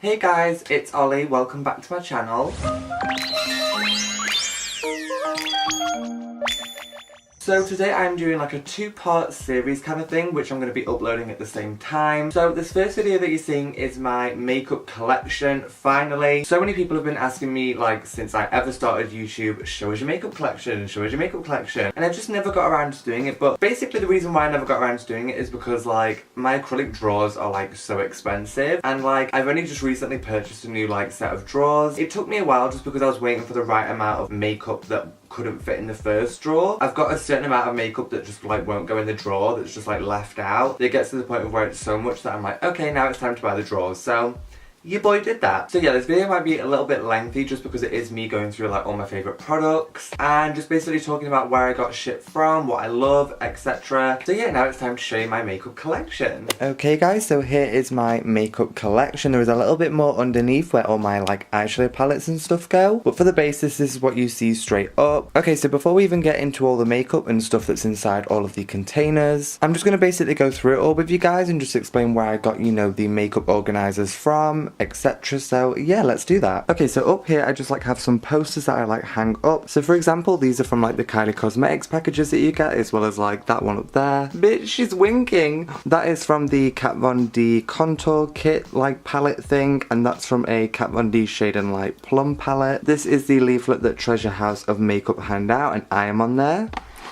Hey guys, it's Ollie, welcome back to my channel. So today I'm doing like a two-part series kind of thing, which I'm going to be uploading at the same time. So this first video that you're seeing is my makeup collection, finally. So many people have been asking me, like, since I ever started YouTube, show us your makeup collection, show us your makeup collection. And I just never got around to doing it, but basically the reason why I never got around to doing it is because, like, my acrylic drawers are, like, so expensive. And, like, I've only just recently purchased a new, like, set of drawers. It took me a while just because I was waiting for the right amount of makeup that couldn't fit in the first drawer. I've got a certain amount of makeup that just like won't go in the drawer, that's just like left out. It gets to the point of where it's so much that I'm like, okay, now it's time to buy the drawers. So your boy did that. So yeah, this video might be a little bit lengthy just because it is me going through like all my favourite products and just basically talking about where I got shit from, what I love, etc. So yeah, now it's time to show you my makeup collection. Okay guys, so here is my makeup collection. There is a little bit more underneath where all my like eyeshadow palettes and stuff go, but for the base this is what you see straight up. Okay, so before we even get into all the makeup and stuff that's inside all of the containers, I'm just going to basically go through it all with you guys and just explain where I got, you know, the makeup organizers from, etc. So yeah, let's do that. Okay, so up here I just like have some posters that I like hang up. So for example, these are from like the Kylie Cosmetics packages that you get, as well as like that one up there. Bitch, she's winking! That is from the Kat Von D contour kit like palette thing, and that's from a Kat Von D Shade and Light Plum palette. This is the leaflet that Treasure House of Makeup hand out, and I am on there.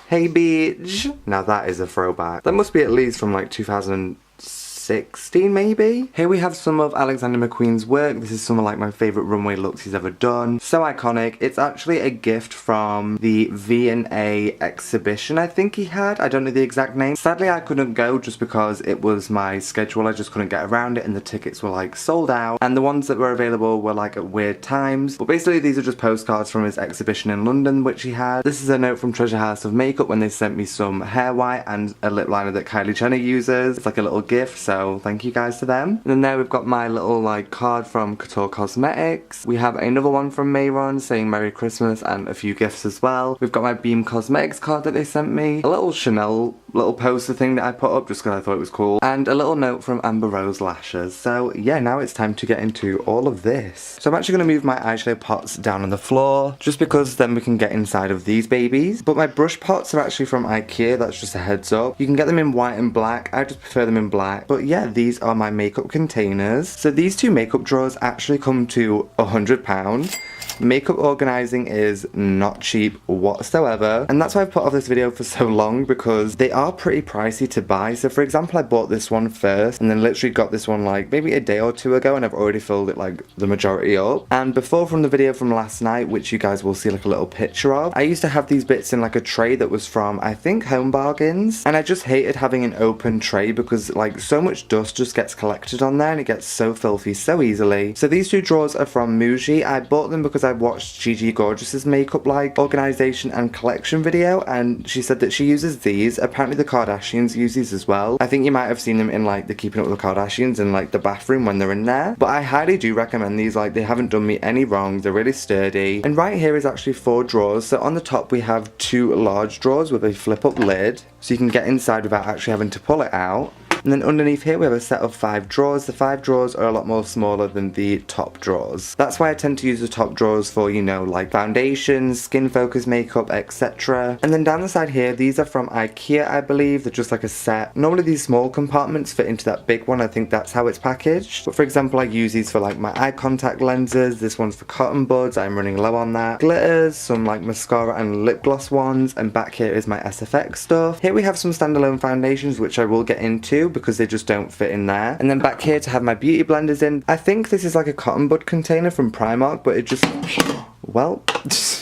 Hey bitch! Now that is a throwback. That must be at least from like 2016 maybe? Here we have some of Alexander McQueen's work. This is some of like my favourite runway looks he's ever done. So iconic. It's actually a gift from the V&A exhibition I think he had. I don't know the exact name. Sadly I couldn't go just because it was my schedule. I just couldn't get around it and the tickets were like sold out. And the ones that were available were like at weird times. But basically these are just postcards from his exhibition in London which he had. This is a note from Treasure House of Makeup when they sent me some hair white and a lip liner that Kylie Jenner uses. It's like a little gift, so thank you guys to them. And then there we've got my little like card from Couture Cosmetics. We have another one from Mayron saying Merry Christmas and a few gifts as well. We've got my Beam Cosmetics card that they sent me. A little Chanel little poster thing that I put up just because I thought it was cool. And a little note from Amber Rose Lashes. So yeah, now it's time to get into all of this. So I'm actually going to move my eyeshadow pots down on the floor just because then we can get inside of these babies. But my brush pots are actually from IKEA, that's just a heads up. You can get them in white and black. I just prefer them in black. But yeah, these are my makeup containers. So these two makeup drawers actually come to £100. Makeup organising is not cheap whatsoever, and that's why I've put off this video for so long, because they are pretty pricey to buy. So for example, I bought this one first and then literally got this one like maybe a day or two ago, and I've already filled it like the majority up. And before, from the video from last night, which you guys will see like a little picture of, I used to have these bits in like a tray that was from I think Home Bargains, and I just hated having an open tray because like so much dust just gets collected on there and it gets so filthy so easily. So these two drawers are from Muji. I bought them because I watched Gigi Gorgeous's makeup like organisation and collection video, and she said that she uses these. Apparently the Kardashians use these as well. I think you might have seen them in like the Keeping Up with the Kardashians in like the bathroom when they're in there. But I highly do recommend these. Like, they haven't done me any wrong. They're really sturdy. And right here is actually 4 drawers. So on the top we have 2 large drawers with a flip up lid, so you can get inside without actually having to pull it out. And then underneath here we have a set of 5 drawers. The 5 drawers are a lot more smaller than the top drawers. That's why I tend to use the top drawers for, you know, like foundations, skin focus makeup, etc. And then down the side here, these are from IKEA, I believe. They're just like a set. Normally these small compartments fit into that big one. I think that's how it's packaged. But for example, I use these for like my eye contact lenses. This one's for cotton buds. I'm running low on that. Glitters, some like mascara and lip gloss ones. And back here is my SFX stuff. Here we have some standalone foundations, which I will get into because they just don't fit in there. And then back here to have my beauty blenders in. I think this is like a cotton bud container from Primark, but it just... well,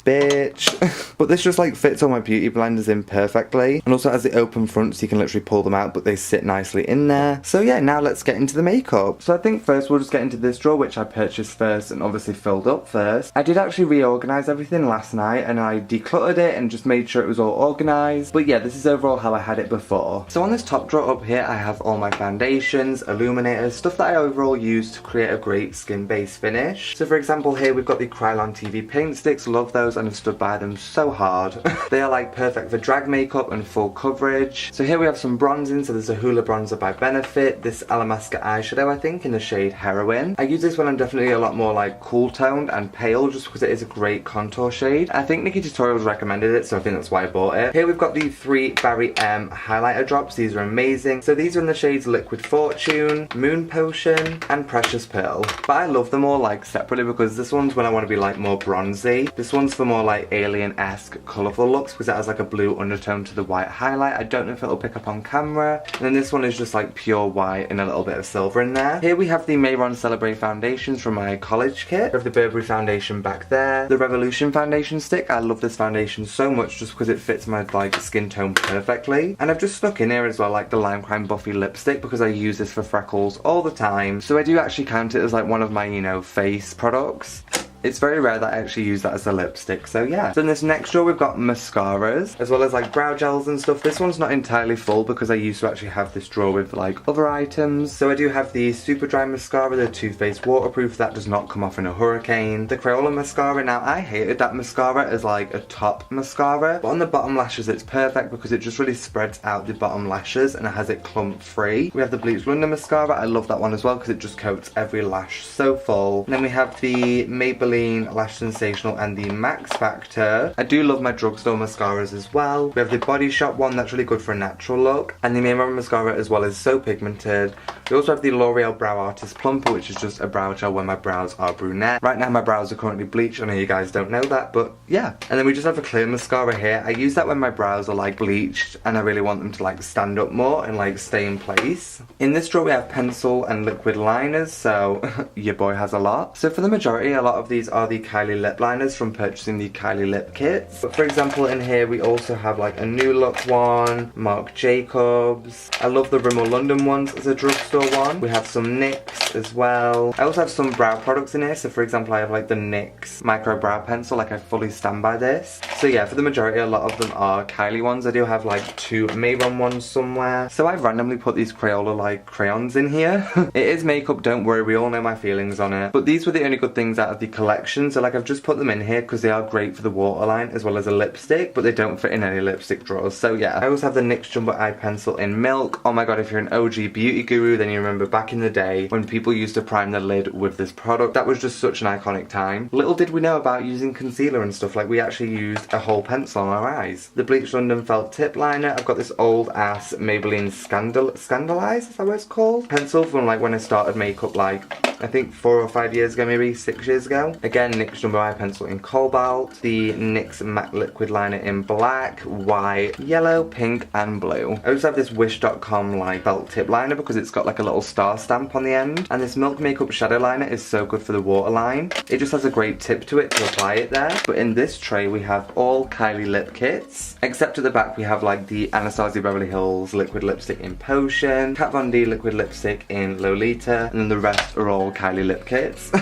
bitch. But this just like fits all my beauty blenders in perfectly, and also has the open front so you can literally pull them out, but they sit nicely in there. So yeah, now let's get into the makeup. So I think first we'll just get into this drawer, which I purchased first and obviously filled up first. I did actually reorganize everything last night and I decluttered it and just made sure it was all organized. But yeah, this is overall how I had it before. So on this top drawer up here I have all my foundations, illuminators, stuff that I overall use to create a great skin base finish. So for example, here we've got the Krylon TV paint sticks, love those and have stood by them so hard. They are like perfect for drag makeup and full coverage. So here we have some bronzing, so there's a Hoola bronzer by Benefit, this Alaska eyeshadow I think in the shade Heroin. I use this when I'm definitely a lot more like cool toned and pale just because it is a great contour shade. I think Nikki Tutorials recommended it, so I think that's why I bought it. Here we've got the 3 Barry M highlighter drops. These are amazing. So these are in the shades Liquid Fortune, Moon Potion and Precious Pearl. But I love them all like separately because this one's when I want to be like more bronzy. This one's for more like alien-esque colourful looks because it has like a blue undertone to the white highlight. I don't know if it'll pick up on camera. And then this one is just like pure white and a little bit of silver in there. Here we have the Mayron Celebrate foundations from my college kit. We have the Burberry foundation back there. The Revolution foundation stick. I love this foundation so much just because it fits my like skin tone perfectly. And I've just stuck in here as well like the Lime Crime Buffy lipstick because I use this for freckles all the time. So I do actually count it as like one of my, you know, face products. It's very rare that I actually use that as a lipstick, so yeah. So in this next drawer we've got mascaras, as well as like brow gels and stuff. This one's not entirely full because I used to actually have this drawer with like other items. So I do have the Super Dry Mascara, the Too Faced Waterproof, that does not come off in a hurricane. The Crayola Mascara, now I hated that mascara as like a top mascara, but on the bottom lashes it's perfect because it just really spreads out the bottom lashes and it has it clump free. We have the Bleach London Mascara, I love that one as well because it just coats every lash so full. And then we have the Maybelline Lash Sensational and the Max Factor. I do love my drugstore mascaras as well. We have the Body Shop one, that's really good for a natural look. And the Mayron mascara as well is so pigmented. We also have the L'Oreal Brow Artist Plumper, which is just a brow gel when my brows are brunette. Right now my brows are currently bleached. I know you guys don't know that, but yeah. And then we just have a clear mascara here. I use that when my brows are like bleached and I really want them to like stand up more and like stay in place. In this drawer we have pencil and liquid liners, so your boy has a lot. So for the majority, a lot of these are the Kylie lip liners from purchasing the Kylie lip kits. But for example in here we also have like a New Look one, Marc Jacobs. I love the Rimmel London ones as a drugstore one. We have some NYX as well. I also have some brow products in here, so for example I have like the NYX micro brow pencil, like I fully stand by this. So yeah, for the majority a lot of them are Kylie ones. I do have like 2 Mayron ones somewhere. So I randomly put these Crayola like crayons in here. It is makeup, don't worry, we all know my feelings on it. But these were the only good things out of the collection, so like I've just put them in here because they are great for the waterline as well as a lipstick, but they don't fit in any lipstick drawers. So yeah, I also have the NYX Jumbo Eye Pencil in Milk. Oh my god, if you're an OG beauty guru then you remember back in the day when people used to prime the lid with this product. That was just such an iconic time. Little did we know about using concealer and stuff, like we actually used a whole pencil on our eyes. The Bleach London Felt Tip Liner. I've got this old ass Maybelline Scandalize, is that what it's called? Pencil from like when I started makeup like I think 4 or 5 years ago, maybe 6 years ago. Again, NYX Jumbo Eye Pencil in Cobalt, the NYX Matte Liquid Liner in black, white, yellow, pink and blue. I also have this Wish.com like felt tip liner because it's got like a little star stamp on the end. And this Milk Makeup Shadow Liner is so good for the waterline. It just has a great tip to it to apply it there. But in this tray we have all Kylie lip kits, except at the back we have like the Anastasia Beverly Hills liquid lipstick in Potion, Kat Von D liquid lipstick in Lolita, and then the rest are all Kylie lip kits.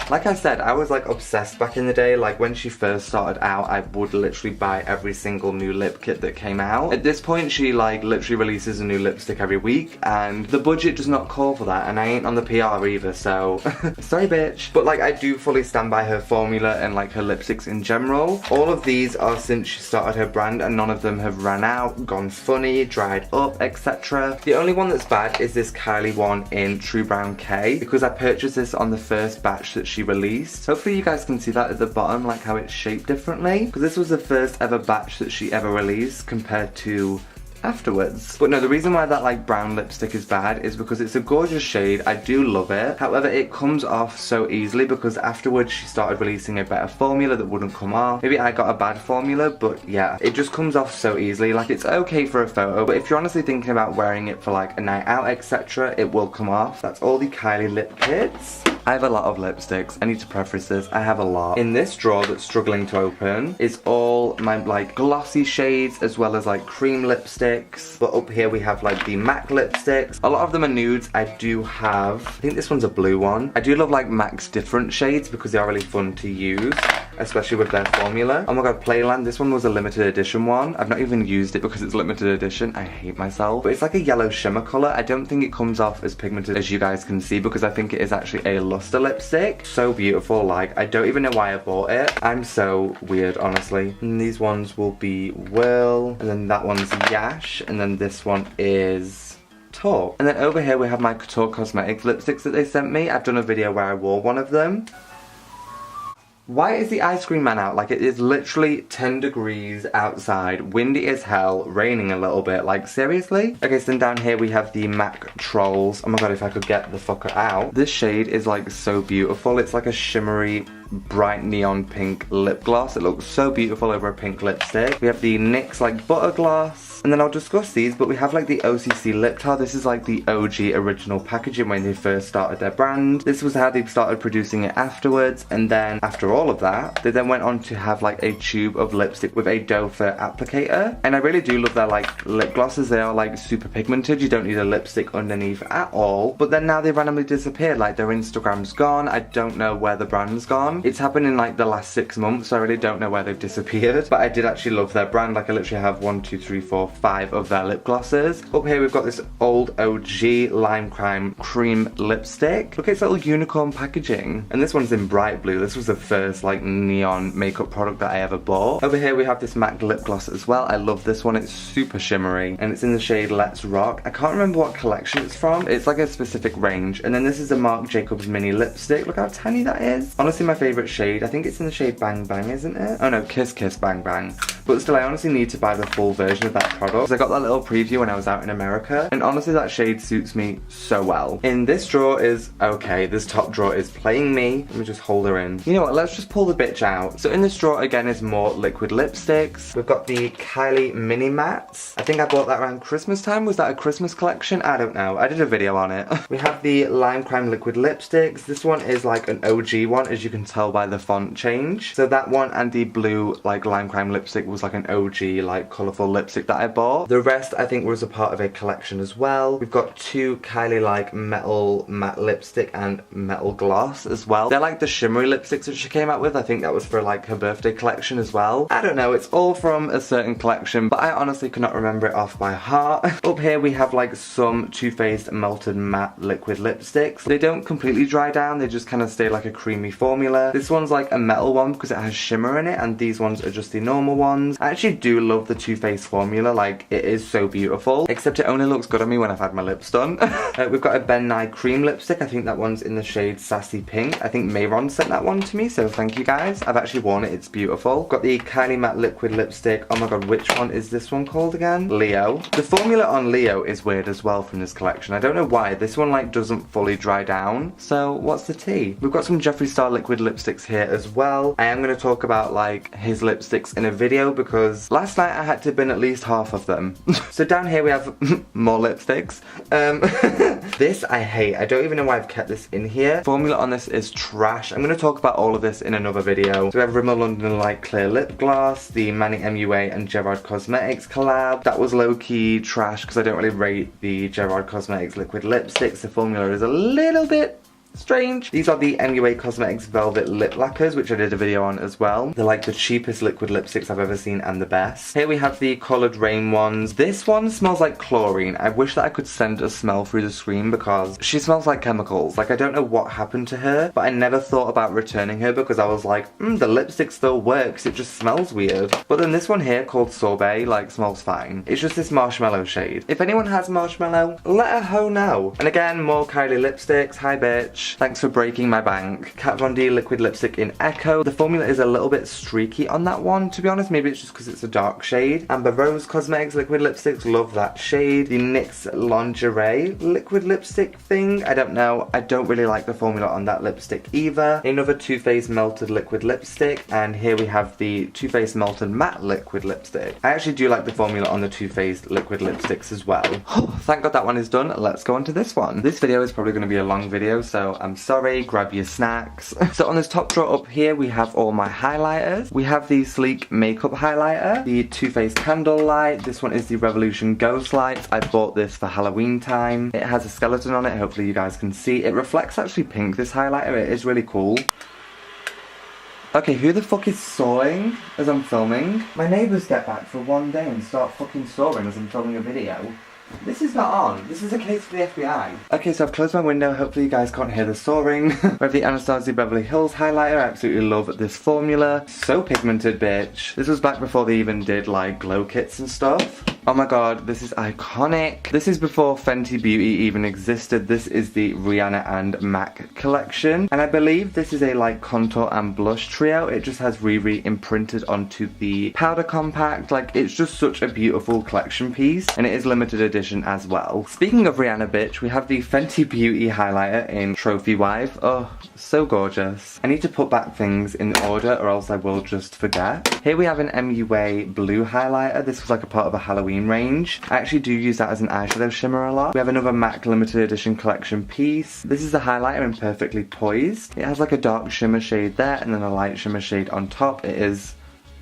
Like I said, I was like obsessed back in the day. Like when she first started out, I would literally buy every single new lip kit that came out. At this point, she like literally releases a new lipstick every week and the budget does not call for that, and I ain't on the PR either, so sorry bitch. But like I do fully stand by her formula and like her lipsticks in general. All of these are since she started her brand and none of them have ran out, gone funny, dried up, etc. The only one that's bad is this Kylie one in True Brown K because I purchased this on the first batch that she released. Hopefully you guys can see that at the bottom, like how it's shaped differently, because this was the first ever batch that she ever released compared to afterwards. But no, the reason why that like brown lipstick is bad is because it's a gorgeous shade. I do love it. However, it comes off so easily because afterwards she started releasing a better formula that wouldn't come off. Maybe I got a bad formula, but yeah, it just comes off so easily. Like it's okay for a photo, but if you're honestly thinking about wearing it for like a night out, etc., it will come off. That's all the Kylie lip kits. I have a lot of lipsticks. I need to preface this. I have a lot. In this drawer that's struggling to open is all my like glossy shades as well as like cream lipsticks. But up here we have like the MAC lipsticks. A lot of them are nudes. I do have, I think this one's a blue one. I do love like MAC's different shades because they are really fun to use. especially with their formula. Oh my god, Playland, this one was a limited edition one. I've not even used it because it's limited edition. I hate myself. But it's like a yellow shimmer colour. I don't think it comes off as pigmented as you guys can see because I think it is actually a luster lipstick. So beautiful, like, I don't even know why I bought it. I'm so weird, honestly. And these ones will be Whirl, and then that one's Yash, and then this one is Talk. And then over here we have my Couture Cosmetics lipsticks that they sent me. I've done a video where I wore one of them. Why is the ice cream man out? Like, it is literally 10 degrees outside, windy as hell, raining a little bit. Like, seriously? Okay, so then down here we have the MAC Trolls. Oh my god, if I could get the fucker out. This shade is like so beautiful. It's like a shimmery, bright neon pink lip gloss. It looks so beautiful over a pink lipstick. We have the NYX like butter gloss. And then I'll discuss these, but we have like the OCC lip tar. This is like the OG original packaging when they first started their brand. This was how they started producing it afterwards, and then after all of that, they then went on to have like a tube of lipstick with a doe foot applicator. And I really do love their like lip glosses. They are like super pigmented. You don't need a lipstick underneath at all. But then now they randomly disappeared. Like, their Instagram's gone. I don't know where the brand's gone. It's happened in like the last 6 months, so I really don't know where they've disappeared. But I did actually love their brand. Like, I literally have 1, 2, 3, 4, 5 of their lip glosses. Up here we've got this old OG Lime Crime cream lipstick. Look at its little unicorn packaging. And this one's in bright blue. This was the first like neon makeup product that I ever bought. Over here we have this MAC lip gloss as well. I love this one. It's super shimmery and it's in the shade Let's Rock. I can't remember what collection it's from. It's like a specific range. And then this is a Marc Jacobs mini lipstick. Look how tiny that is. Honestly, my favorite shade. I think it's in the shade Bang Bang, isn't it? Oh no, Kiss Kiss Bang Bang. But still, I honestly need to buy the full version of that product. I got that little preview when I was out in America, and honestly that shade suits me so well. In this drawer is, okay, this top drawer is playing me. Let me just hold her in. You know what, let's just pull the bitch out. So in this drawer again is more liquid lipsticks. We've got the Kylie Mini Mattes. I think I bought that around Christmas time. Was that a Christmas collection? I don't know. I did a video on it. We have the Lime Crime liquid lipsticks. This one is like an OG one, as you can tell by the font change. So that one and the blue like Lime Crime lipstick was like an OG like colourful lipstick that I bought. The rest I think was a part of a collection as well. We've got 2 Kylie like metal matte lipstick and metal gloss as well. They're like the shimmery lipsticks that she came out with. I think that was for like her birthday collection as well. I don't know, it's all from a certain collection, but I honestly cannot remember it off by heart. Up here we have like some Too Faced melted matte liquid lipsticks. They don't completely dry down, they just kind of stay like a creamy formula. This one's like a metal one because it has shimmer in it, and these ones are just the normal ones. I actually do love the Too Faced formula, like it is so beautiful, except it only looks good on me when I've had my lips done. We've got a Ben Nye cream lipstick. I think that one's in the shade Sassy Pink. I think Mayron sent that one to me, so thank you guys. I've actually worn it, it's beautiful. Got the Kylie Matte liquid lipstick. Oh my god, which one is this one called again? Leo. The formula on Leo is weird as well from this collection. I don't know why. This one like doesn't fully dry down. So what's the tea? We've got some Jeffree Star liquid lipsticks here as well. I am going to talk about like his lipsticks in a video because last night I had to bin at least half of them. So down here we have more lipsticks. This I hate. I don't even know why I've kept this in here. Formula on this is trash. I'm going to talk about all of this in another video. So we have Rimmel London Light Clear Lip Gloss, the Manny MUA and Gerard Cosmetics collab. That was low-key trash because I don't really rate the Gerard Cosmetics liquid lipsticks. The formula is a little bit strange. These are the MUA Cosmetics Velvet Lip Lacquers, which I did a video on as well. They're like the cheapest liquid lipsticks I've ever seen and the best. Here we have the Coloured Rain ones. This one smells like chlorine. I wish that I could send a smell through the screen because she smells like chemicals. Like, I don't know what happened to her, but I never thought about returning her because I was like, the lipstick still works, it just smells weird. But then this one here called Sorbet, like, smells fine. It's just this marshmallow shade. If anyone has marshmallow, let a hoe know. And again, more Kylie lipsticks. Hi bitch. Thanks for breaking my bank. Kat Von D liquid lipstick in Echo. The formula is a little bit streaky on that one, to be honest. Maybe it's just because it's a dark shade. Amber Rose Cosmetics liquid lipsticks. Love that shade. The NYX Lingerie liquid lipstick thing. I don't know. I don't really like the formula on that lipstick either. Another Too Faced melted liquid lipstick. And here we have the Too Faced melted matte liquid lipstick. I actually do like the formula on the Too Faced liquid lipsticks as well. Thank God that one is done. Let's go on to this one. This video is probably going to be a long video, so I'm sorry, grab your snacks. So on this top drawer up here, we have all my highlighters. We have the Sleek Makeup Highlighter, the Too Faced Candle Light. This one is the Revolution Ghost Light. I bought this for Halloween time. It has a skeleton on it, hopefully you guys can see. It reflects actually pink, this highlighter. It is really cool. Okay, who the fuck is sawing as I'm filming? My neighbours get back for one day and start fucking sawing as I'm filming a video. This is not on. This is a case for the FBI. Okay, so I've closed my window. Hopefully you guys can't hear the sawing. We have the Anastasia Beverly Hills highlighter. I absolutely love this formula. So pigmented, bitch. This was back before they even did like glow kits and stuff. Oh my god, this is iconic. This is before Fenty Beauty even existed. This is the Rihanna and MAC collection. And I believe this is a like contour and blush trio. It just has Riri imprinted onto the powder compact. Like, it's just such a beautiful collection piece. And it is limited edition as well. Speaking of Rihanna, bitch, we have the Fenty Beauty highlighter in Trophy Wife. Oh, so gorgeous. I need to put back things in order or else I will just forget. Here we have an MUA blue highlighter. This was like a part of a Halloween range. I actually do use that as an eyeshadow shimmer a lot. We have another MAC limited edition collection piece. This is the highlighter in Perfectly Poised. It has like a dark shimmer shade there and then a light shimmer shade on top. It is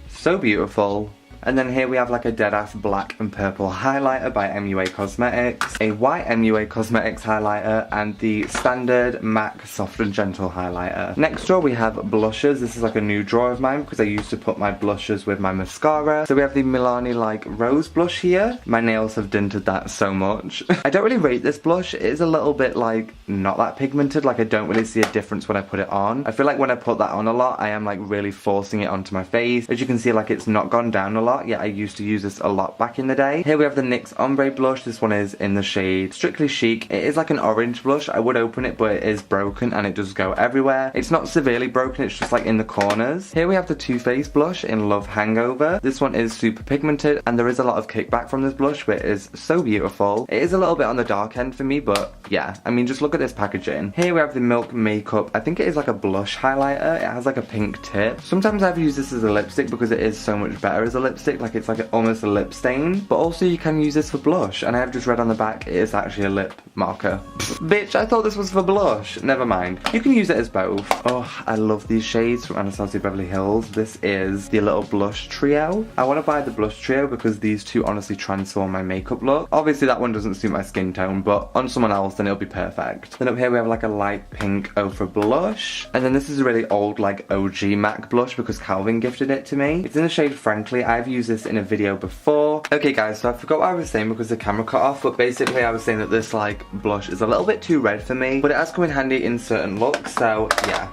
so beautiful. And then here we have like a dead-ass black and purple highlighter by MUA Cosmetics, a white MUA Cosmetics highlighter, and the standard MAC Soft and Gentle highlighter. Next drawer we have blushes. This is like a new drawer of mine because I used to put my blushes with my mascara. So we have the Milani like rose blush here. My nails have dinted that so much. I don't really rate this blush. It is a little bit like not that pigmented. Like, I don't really see a difference when I put it on. I feel like when I put that on a lot, I am like really forcing it onto my face. As you can see, like, it's not gone down a lot. Yeah, I used to use this a lot back in the day. Here we have the NYX Ombre blush. This one is in the shade Strictly Chic. It is like an orange blush. I would open it, but it is broken and it does go everywhere. It's not severely broken, it's just like in the corners. Here we have the Too Faced blush in Love Hangover. This one is super pigmented and there is a lot of kickback from this blush, but it is so beautiful. It is a little bit on the dark end for me, but yeah, I mean, just look at this packaging. Here we have the Milk Makeup. I think it is like a blush highlighter. It has like a pink tip. Sometimes I've used this as a lipstick because it is so much better as a lipstick. Like, it's like almost a lip stain, but also you can use this for blush, and I have just read on the back it is actually a lip marker. Bitch, I thought this was for blush. Never mind. You can use it as both. Oh, I love these shades from Anastasia Beverly Hills. This is the little blush trio. I want to buy the blush trio because these two honestly transform my makeup look. Obviously that one doesn't suit my skin tone, but on someone else then it'll be perfect. Then up here we have like a light pink ochre blush, and then this is a really old like OG MAC blush because Calvin gifted it to me. It's in the shade Frankly. I've used this in a video before. Okay guys, so I forgot what I was saying because the camera cut off, but basically I was saying that this like blush is a little bit too red for me, but it has come in handy in certain looks, so yeah.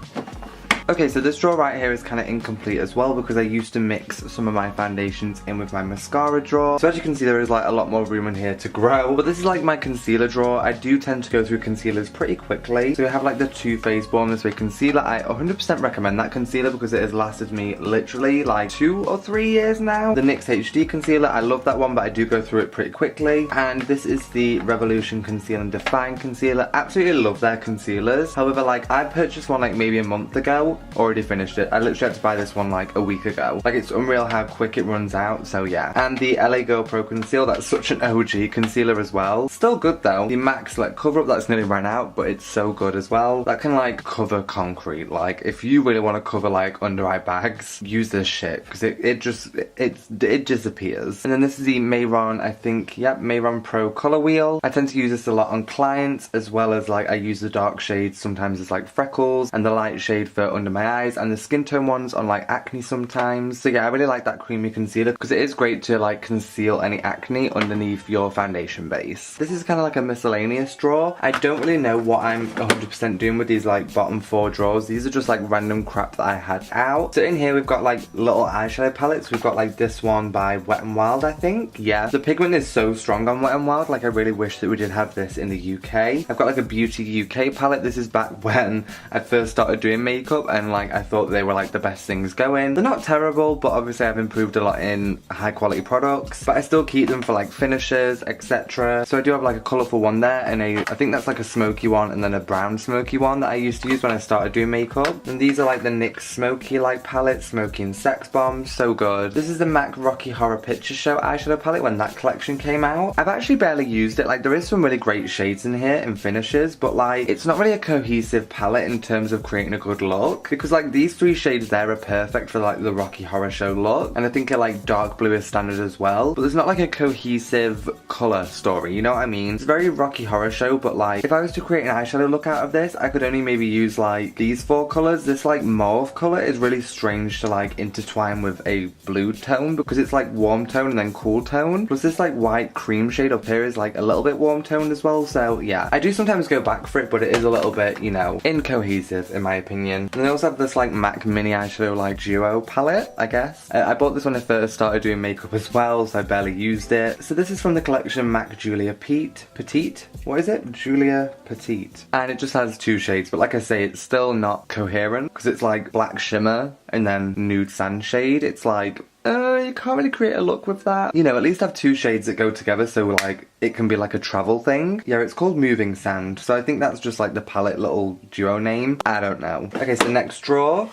Okay, so this drawer right here is kind of incomplete as well because I used to mix some of my foundations in with my mascara drawer. So as you can see, there is like a lot more room in here to grow. But this is like my concealer drawer. I do tend to go through concealers pretty quickly. So we have like the Too Faced Born This Way concealer. I 100% recommend that concealer because it has lasted me literally like 2 or 3 years now. The NYX HD concealer, I love that one, but I do go through it pretty quickly. And this is the Revolution Conceal and Define concealer. Absolutely love their concealers. However, like, I purchased one like maybe a month ago. Already finished it. I literally had to buy this one like a week ago. Like, it's unreal how quick it runs out, so yeah. And the LA Girl Pro Conceal, that's such an OG concealer as well. Still good though. The MAC Select Cover Up, that's nearly ran out, but it's so good as well. That can like cover concrete. Like, if you really want to cover like under eye bags, use this shit because it disappears. And then this is the Mayron, I think, yep, Mayron Pro Color Wheel. I tend to use this a lot on clients, as well as like I use the dark shades sometimes as like freckles, and the light shade for under my eyes, and the skin tone ones on like acne sometimes. So yeah, I really like that creamy concealer because it is great to like conceal any acne underneath your foundation base. This is kind of like a miscellaneous drawer. I don't really know what I'm 100% doing with these like bottom 4 drawers. These are just like random crap that I had out. So in here we've got like little eyeshadow palettes. We've got like this one by Wet n Wild, I think. Yeah, the pigment is so strong on Wet n Wild. Like, I really wish that we did have this in the UK. I've got like a Beauty UK palette. This is back when I first started doing makeup, and like I thought they were like the best things going. They're not terrible, but obviously I've improved a lot in high quality products, but I still keep them for like finishes, etc. So I do have like a colourful one there, and I think that's like a smoky one, and then a brown smoky one that I used to use when I started doing makeup. And these are like the NYX Smoky like palette, Smoky and Sex Bomb, so good. This is the MAC Rocky Horror Picture Show eyeshadow palette when that collection came out. I've actually barely used it. Like, there is some really great shades in here and finishes, but like, it's not really a cohesive palette in terms of creating a good look. look, because like these three shades there are perfect for like the Rocky Horror Show look, and I think a like dark blue is standard as well, but there's not like a cohesive colour story, you know what I mean? It's very Rocky Horror Show, but like if I was to create an eyeshadow look out of this, I could only maybe use like these four colours. This like mauve colour is really strange to like intertwine with a blue tone because it's like warm tone and then cool tone, plus this like white cream shade up here is like a little bit warm toned as well. So yeah, I do sometimes go back for it, but it is a little bit, you know, incohesive in my opinion. And they also have this like MAC mini eyeshadow like duo palette, I guess. I bought this when I first started doing makeup as well, so I barely used it. So this is from the collection MAC Julia Petite. What is it? Julia Petite. And it just has two shades, but like I say, it's still not coherent because it's like black shimmer and then nude sand shade. It's like, you can't really create a look with that. You know, at least have two shades that go together so like it can be like a travel thing. Yeah, it's called Moving Sand, so I think that's just like the palette little duo name. I don't know. Okay, so next drawer.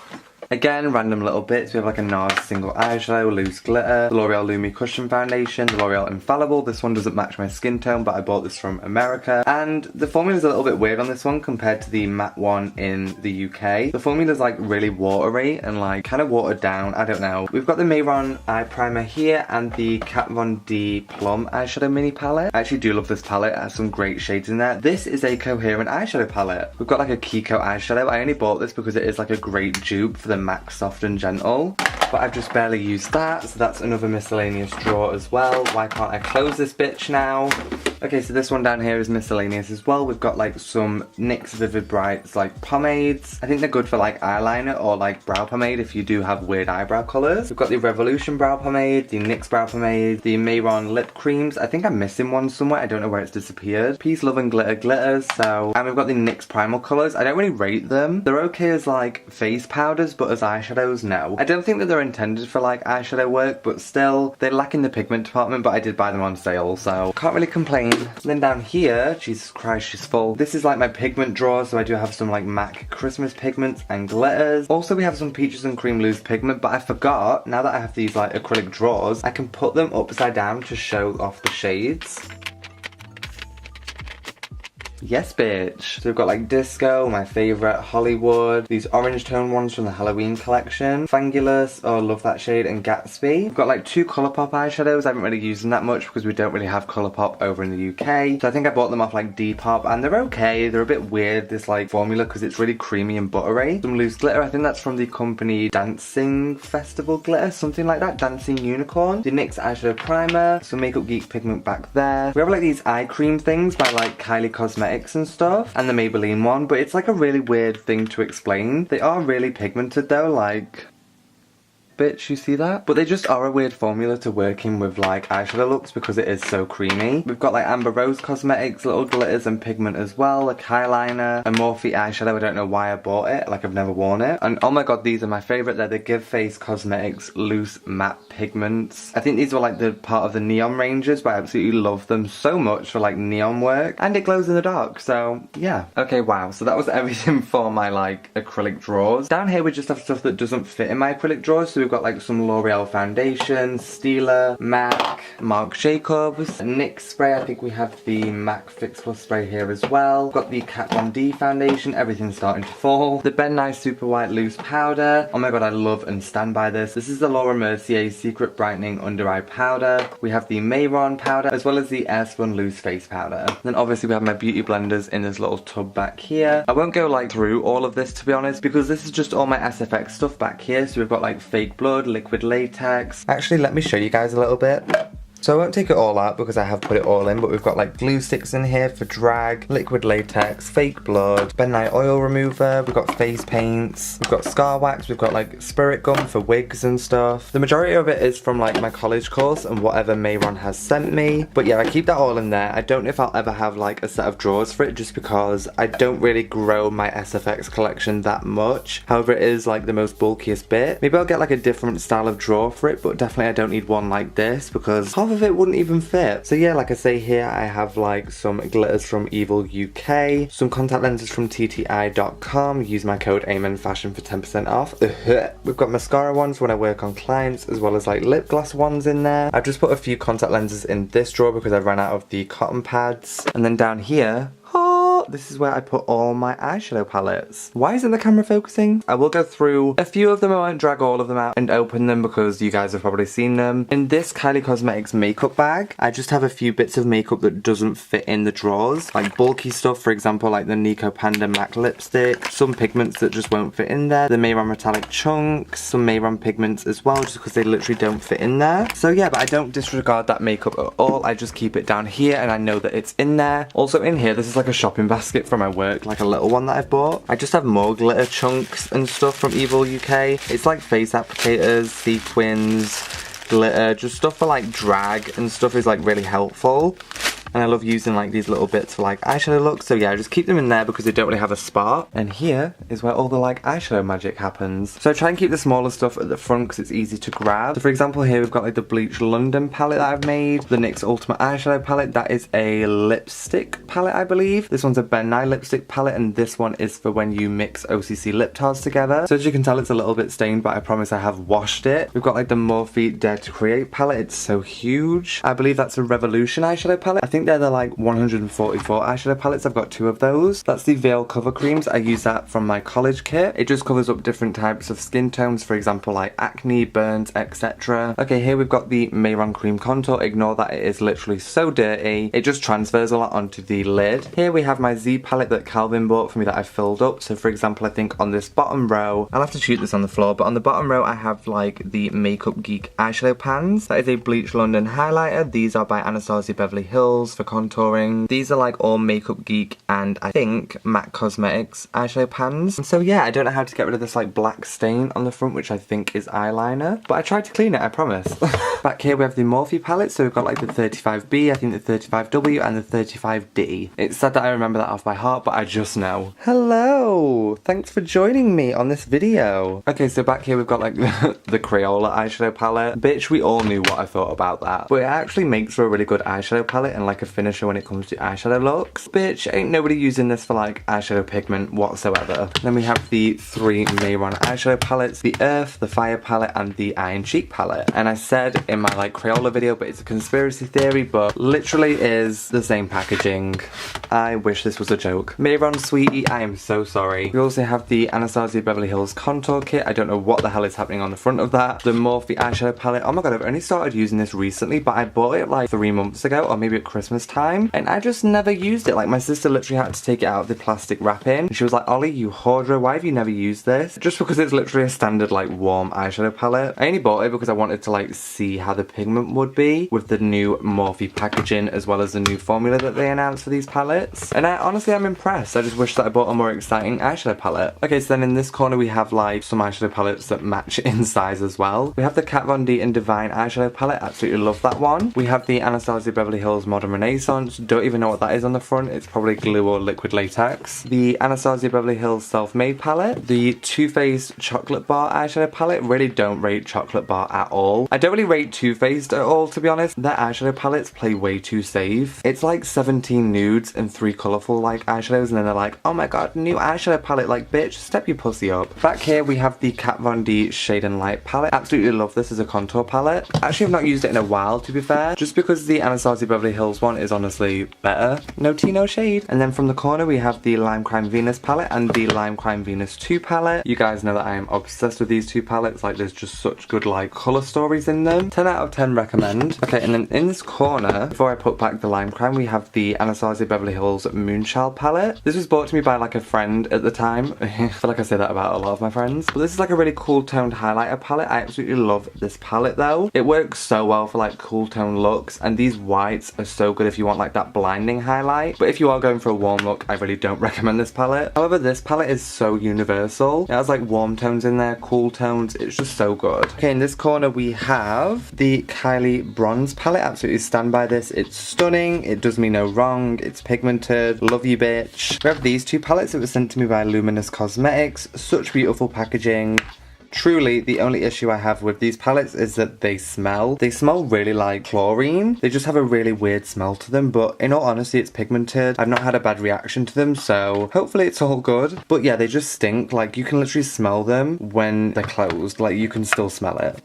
Again, random little bits. We have like a NARS single eyeshadow, loose glitter, the L'Oreal Lumi Cushion Foundation, the L'Oreal Infallible. This one doesn't match my skin tone, but I bought this from America. And the formula's a little bit weird on this one compared to the matte one in the UK. The formula's like really watery and like kind of watered down. I don't know. We've got the Mehron eye primer here and the Kat Von D Plum eyeshadow mini palette. I actually do love this palette. It has some great shades in there. This is a coherent eyeshadow palette. We've got like a Kiko eyeshadow. I only bought this because it is like a great dupe for the MAC Soft and Gentle, but I've just barely used that, so that's another miscellaneous drawer as well. Why can't I close this bitch now? Okay, so this one down here is miscellaneous as well. We've got like some NYX Vivid Brights like pomades. I think they're good for like eyeliner or like brow pomade if you do have weird eyebrow colours. We've got the Revolution brow pomade, the NYX brow pomade, the Mehron lip creams. I think I'm missing one somewhere. I don't know where it's disappeared. Peace, Love and Glitter glitters. So, and we've got the NYX primal colours. I don't really rate them. They're okay as like face powders, but as eyeshadows, no. I don't think that they're intended for like eyeshadow work, but still, they lack in the pigment department, but I did buy them on sale, so can't really complain. Then down here, Jesus Christ, she's full. This is like my pigment drawer, so I do have some like MAC Christmas pigments and glitters. Also, we have some Peaches and Cream loose pigment, but I forgot, now that I have these like acrylic drawers, I can put them upside down to show off the shades. Yes, bitch. So we've got like Disco, my favourite, Hollywood, these orange tone ones from the Halloween collection, Fangulous, oh, love that shade, and Gatsby. We've got like two Colourpop eyeshadows. I haven't really used them that much because we don't really have Colourpop over in the UK. So I think I bought them off like Depop, and they're okay. They're a bit weird, this like formula, because it's really creamy and buttery. Some loose glitter, I think that's from the company Dancing Festival Glitter, something like that, Dancing Unicorn. The NYX eyeshadow primer, some Makeup Geek pigment back there. We have like these eye cream things by like Kylie Cosmetics and stuff, and the Maybelline one, but it's like a really weird thing to explain. They are really pigmented though, like, bitch, you see that? But they just are a weird formula to work in with like eyeshadow looks because it is so creamy. We've got like Amber Rose Cosmetics, little glitters and pigment as well, like eyeliner, a Morphe eyeshadow. I don't know why I bought it, like I've never worn it. And oh my god, these are my favourite. They're the Give Face Cosmetics loose matte pigments. I think these were like the part of the neon ranges, but I absolutely love them so much for like neon work, and it glows in the dark, so yeah. Okay, wow, so that was everything for my like acrylic drawers. Down here we just have stuff that doesn't fit in my acrylic drawers, so we've got like some L'Oreal foundation, Stila, MAC, Marc Jacobs, NYX spray. I think we have the MAC Fix Plus spray here as well. We've got the Kat Von D foundation, everything's starting to fall. The Ben Nye Super White loose powder. Oh my god, I love and stand by this. This is the Laura Mercier Secret Brightening Under Eye Powder. We have the Mehron powder, as well as the Airspun loose face powder. Then obviously we have my beauty blenders in this little tub back here. I won't go like through all of this, to be honest, because this is just all my SFX stuff back here. So we've got like fake blood, liquid latex. Actually, let me show you guys a little bit. So I won't take it all out because I have put it all in, but we've got like glue sticks in here for drag, liquid latex, fake blood, Ben Nye oil remover, we've got face paints, we've got scar wax, we've got like spirit gum for wigs and stuff. The majority of it is from like my college course and whatever Mehron has sent me. But yeah, I keep that all in there. I don't know if I'll ever have like a set of drawers for it just because I don't really grow my SFX collection that much. However, it is like the most bulkiest bit. Maybe I'll get like a different style of drawer for it, but definitely I don't need one like this because half of it wouldn't even fit. So yeah, like I say here, I have like some glitters from Evil UK, some contact lenses from tti.com. Use my code AMENFASHION for 10% off. We've got mascara ones when I work on clients, as well as like lip gloss ones in there. I've just put a few contact lenses in this drawer because I ran out of the cotton pads. And then down here, this is where I put all my eyeshadow palettes. Why isn't the camera focusing? I will go through a few of them. I won't drag all of them out and open them because you guys have probably seen them. In this Kylie Cosmetics makeup bag, I just have a few bits of makeup that doesn't fit in the drawers. Like bulky stuff, for example, like the Nico Panda MAC lipstick, some pigments that just won't fit in there, the Mayron metallic chunks, some Mayron pigments as well, just because they literally don't fit in there. So yeah, but I don't disregard that makeup at all. I just keep it down here and I know that it's in there. Also in here, this is like a shopping basket from my work, like a little one that I've bought. I just have more glitter chunks and stuff from ɪ'ʟ UK. It's like face applicators, sequins, glitter, just stuff for like drag and stuff is like really helpful. And I love using like these little bits for like eyeshadow looks. So yeah, I just keep them in there because they don't really have a spot. And here is where all the like eyeshadow magic happens. So I try and keep the smaller stuff at the front because it's easy to grab. So for example, here we've got like the Bleach London palette that I've made. The NYX Ultimate Eyeshadow palette. That is a lipstick palette, I believe. This one's a Ben Nye lipstick palette. And this one is for when you mix OCC lip tars together. So as you can tell, it's a little bit stained, but I promise I have washed it. We've got like the Morphe Dare to Create palette. It's so huge. I believe that's a Revolution eyeshadow palette. I think they're the like 144 eyeshadow palettes. I've got 2 of those. That's the Veil Cover Creams. I use that from my college kit. It just covers up different types of skin tones, for example like acne, burns, etc. Okay, here we've got the Mayron Cream Contour. Ignore that, it is literally so dirty. It just transfers a lot onto the lid. Here we have my Z palette that Calvin bought for me that I filled up. So for example, I think on this bottom row, I'll have to shoot this on the floor, but on the bottom row I have like the Makeup Geek eyeshadow pans. That is a Bleach London highlighter. These are by Anastasia Beverly Hills for contouring. These are like all Makeup Geek and I think MAC Cosmetics eyeshadow pans. And so yeah, I don't know how to get rid of this like black stain on the front, which I think is eyeliner, but I tried to clean it, I promise. Back here we have the Morphe palette. So we've got like the 35B, I think the 35W and the 35D. It's sad that I remember that off by heart, but I just know. Hello! Thanks for joining me on this video. Okay, so back here we've got like the Crayola eyeshadow palette. Bitch, we all knew what I thought about that. But it actually makes for a really good eyeshadow palette and like a finisher when it comes to eyeshadow looks. Bitch, ain't nobody using this for like eyeshadow pigment whatsoever. Then we have the 3 Mayron eyeshadow palettes, the Earth, the Fire palette and the Iron Cheek palette. And I said in my like Crayola video, but it's a conspiracy theory, but literally is the same packaging. I wish this was a joke. Mayron sweetie, I am so sorry. We also have the Anastasia Beverly Hills contour kit. I don't know what the hell is happening on the front of that. The Morphe eyeshadow palette. Oh my god, I've only started using this recently, but I bought it like 3 months ago or maybe at Christmas time. And I just never used it. Like my sister literally had to take it out of the plastic wrapping. And she was like, Ollie, you hoarder, why have you never used this? Just because it's literally a standard like warm eyeshadow palette. I only bought it because I wanted to like see how the pigment would be with the new Morphe packaging as well as the new formula that they announced for these palettes. And honestly, I'm impressed. I just wish that I bought a more exciting eyeshadow palette. Okay, so then in this corner we have like some eyeshadow palettes that match in size as well. We have the Kat Von D and Divine eyeshadow palette. Absolutely love that one. We have the Anastasia Beverly Hills Modern Renaissance. Don't even know what that is on the front. It's probably glue or liquid latex. The Anastasia Beverly Hills Self-Made palette. The Too Faced Chocolate Bar eyeshadow palette. Really don't rate Chocolate Bar at all. I don't really rate Too Faced at all, to be honest. Their eyeshadow palettes play way too safe. It's like 17 nudes and 3 colourful like eyeshadows and then they're like, oh my god, new eyeshadow palette. Like, bitch, step your pussy up. Back here we have the Kat Von D Shade and Light palette. Absolutely love this as a contour palette. Actually, I've not used it in a while, to be fair, just because the Anastasia Beverly Hills one is honestly better. No tea, no shade. And then from the corner we have the Lime Crime Venus palette and the Lime Crime Venus 2 palette. You guys know that I am obsessed with these 2 palettes. Like, there's just such good like colour stories in them. 10 out of 10 recommend. Okay, and then in this corner, before I put back the Lime Crime, we have the Anastasia Beverly Hills Moonchild palette. This was bought to me by like a friend at the time. I feel like I say that about a lot of my friends. But this is like a really cool toned highlighter palette. I absolutely love this palette though. It works so well for like cool tone looks, and these whites are so good if you want like that blinding highlight. But if you are going for a warm look, I really don't recommend this palette. However, this palette is so universal. It has like warm tones in there, cool tones. It's just so good. Okay, in this corner we have the Kylie Bronze palette. Absolutely stand by this. It's stunning. It does me no wrong. It's pigmented. Love you, bitch. We have these 2 palettes that were sent to me by Luminous Cosmetics. Such beautiful packaging. truly, the only issue I have with these palettes is that they smell. They smell really like chlorine. They just have a really weird smell to them, but in all honesty, it's pigmented. I've not had a bad reaction to them, so hopefully it's all good. But yeah, they just stink. Like, you can literally smell them when they're closed. Like, you can still smell it.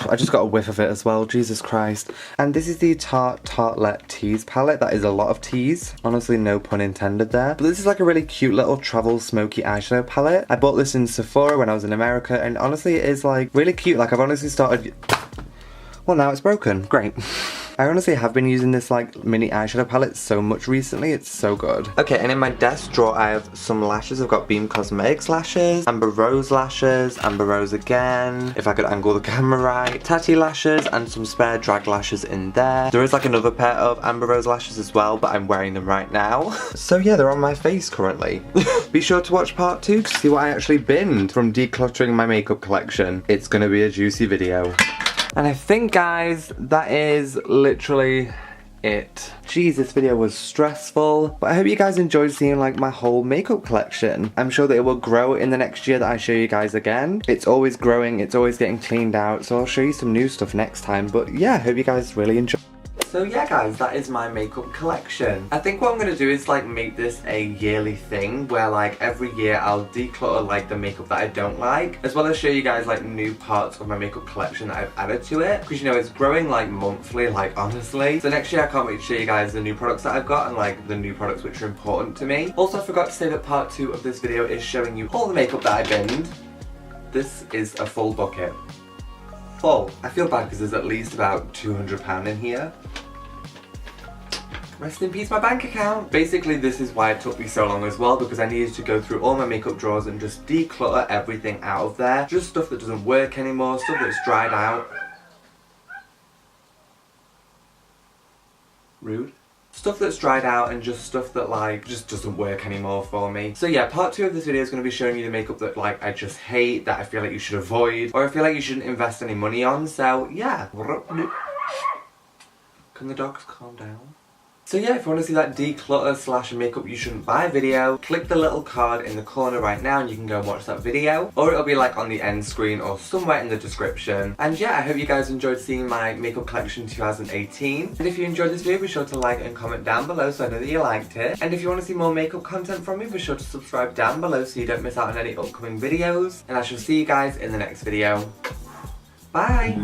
I just got a whiff of it as well, Jesus Christ. And this is the Tarte Tartelette Tease palette. That is a lot of teas. Honestly, no pun intended there. But this is like a really cute little travel smoky eyeshadow palette. I bought this in Sephora when I was in America, and honestly, it is like really cute. Like, I've honestly started... Well, now it's broken. Great. I honestly have been using this like mini eyeshadow palette so much recently, it's so good. Okay, and in my desk drawer I have some lashes. I've got Beam Cosmetics lashes, Amber Rose lashes, Amber Rose again, if I could angle the camera right, Tatti lashes, and some spare drag lashes in there. There is like another pair of Amber Rose lashes as well, but I'm wearing them right now. So yeah, they're on my face currently. Be sure to watch part 2 to see what I actually binned from decluttering my makeup collection. It's gonna be a juicy video. And I think, guys, that is literally it. Jeez, this video was stressful, but I hope you guys enjoyed seeing like my whole makeup collection. I'm sure that it will grow in the next year that I show you guys again. It's always growing, it's always getting cleaned out, so I'll show you some new stuff next time. But yeah, I hope you guys really enjoy. So yeah, guys, that is my makeup collection. I think what I'm gonna do is like make this a yearly thing where like every year I'll declutter like the makeup that I don't like, as well as show you guys like new parts of my makeup collection that I've added to it, because you know it's growing like monthly, like honestly. So next year I can't wait to show you guys the new products that I've got and like the new products which are important to me. Also, I forgot to say that part 2 of this video is showing you all the makeup that I binned. This is a full bucket. Full. I feel bad because there's at least about £200 in here. Rest in peace, my bank account. Basically, this is why it took me so long as well, because I needed to go through all my makeup drawers and just declutter everything out of there. Just stuff that doesn't work anymore, stuff that's dried out. Rude. Stuff that's dried out and just stuff that like just doesn't work anymore for me. So yeah, part 2 of this video is going to be showing you the makeup that like I just hate, that I feel like you should avoid, or I feel like you shouldn't invest any money on. So yeah. Can the dogs calm down? So yeah, if you want to see that declutter / makeup you shouldn't buy video, click the little card in the corner right now and you can go and watch that video. Or it'll be like on the end screen or somewhere in the description. And yeah, I hope you guys enjoyed seeing my makeup collection 2018. And if you enjoyed this video, be sure to like and comment down below so I know that you liked it. And if you want to see more makeup content from me, be sure to subscribe down below so you don't miss out on any upcoming videos. And I shall see you guys in the next video. Bye!